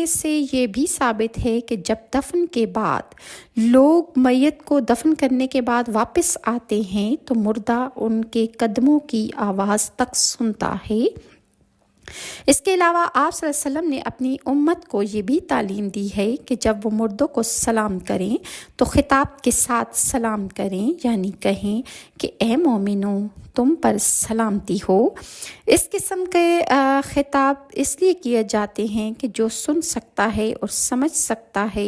سے یہ بھی ثابت ہے کہ جب دفن کے بعد لوگ میت کو دفن کرنے کے بعد واپس آتے ہیں تو مردہ ان کے قدموں کی آواز تک سنتا ہے۔ اس کے علاوہ آپ صلی اللہ علیہ وسلم نے اپنی امت کو یہ بھی تعلیم دی ہے کہ جب وہ مردوں کو سلام کریں تو خطاب کے ساتھ سلام کریں، یعنی کہیں کہ اے مومنوں تم پر سلامتی ہو۔ اس قسم کے خطاب اس لیے کیے جاتے ہیں کہ جو سن سکتا ہے اور سمجھ سکتا ہے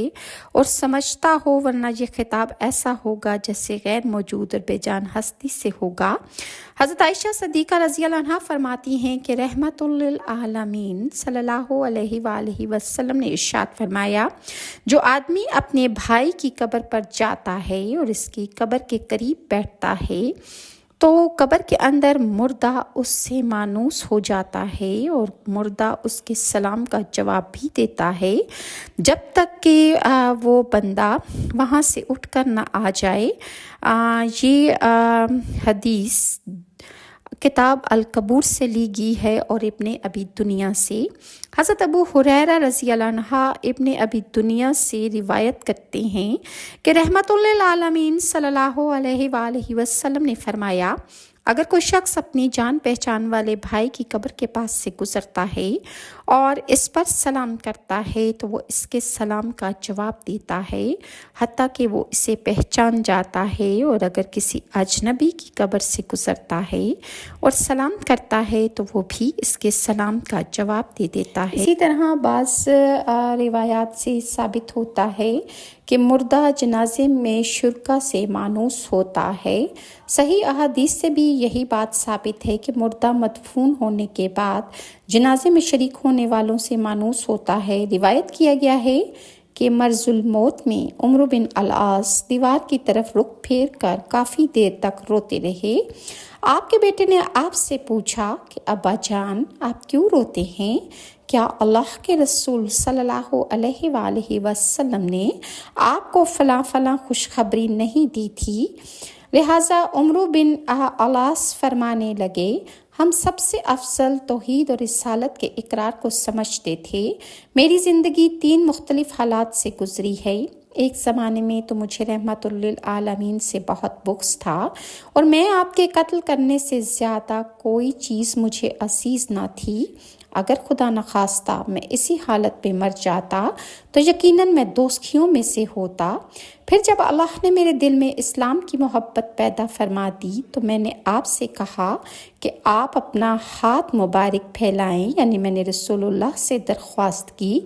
اور سمجھتا ہو، ورنہ یہ خطاب ایسا ہوگا جیسے غیر موجود اور بے جان ہستی سے ہوگا۔ حضرت عائشہ صدیقہ رضی اللہ عنہا فرماتی ہیں کہ رحمت للعالمین صلی اللہ علیہ وآلہ وسلم نے ارشاد فرمایا، جو آدمی اپنے بھائی کی قبر پر جاتا ہے اور اس کی قبر کے قریب بیٹھتا ہے تو قبر کے اندر مردہ اس سے مانوس ہو جاتا ہے اور مردہ اس کے سلام کا جواب بھی دیتا ہے جب تک کہ وہ بندہ وہاں سے اٹھ کر نہ آ جائے۔ یہ حدیث کتاب القبور سے لی گئی ہے اور ابن ابی دنیا سے۔ حضرت ابو ہریرہ رضی اللہ عنہ ابن ابی دنیا سے روایت کرتے ہیں کہ رحمت للعالمین صلی اللہ علیہ وآلہ وسلم نے فرمایا، اگر کوئی شخص اپنی جان پہچان والے بھائی کی قبر کے پاس سے گزرتا ہے اور اس پر سلام کرتا ہے تو وہ اس کے سلام کا جواب دیتا ہے حتیٰ کہ وہ اسے پہچان جاتا ہے، اور اگر کسی اجنبی کی قبر سے گزرتا ہے اور سلام کرتا ہے تو وہ بھی اس کے سلام کا جواب دے دیتا ہے۔ اسی طرح بعض روایات سے ثابت ہوتا ہے کہ مردہ جنازے میں شرکا سے مانوس ہوتا ہے۔ صحیح احادیث سے بھی یہی بات ثابت ہے کہ مردہ مدفون ہونے کے بعد جنازے میں شریک ہونے والوں سے مانوس ہوتا ہے۔ روایت کیا گیا ہے کہ مرض الموت میں عمرو بن العاص دیوار کی طرف رخ پھیر کر کافی دیر تک روتے رہے۔ آپ کے بیٹے نے آپ سے پوچھا کہ ابا جان آپ کیوں روتے ہیں؟ کیا اللہ کے رسول صلی اللہ علیہ وآلہ وسلم نے آپ کو فلاں فلاں خوشخبری نہیں دی تھی؟ لہٰذا عمرو بن العاص فرمانے لگے، ہم سب سے افضل توحید اور رسالت کے اقرار کو سمجھتے تھے۔ میری زندگی 3 مختلف حالات سے گزری ہے۔ ایک زمانے میں تو مجھے رحمت للعالمین سے بہت بغض تھا اور میں آپ کے قتل کرنے سے زیادہ کوئی چیز مجھے عزیز نہ تھی۔ اگر خدا نخواستہ میں اسی حالت پہ مر جاتا تو یقیناً میں دوزخیوں میں سے ہوتا۔ پھر جب اللہ نے میرے دل میں اسلام کی محبت پیدا فرما دی تو میں نے آپ سے کہا کہ آپ اپنا ہاتھ مبارک پھیلائیں، یعنی میں نے رسول اللہ سے درخواست کی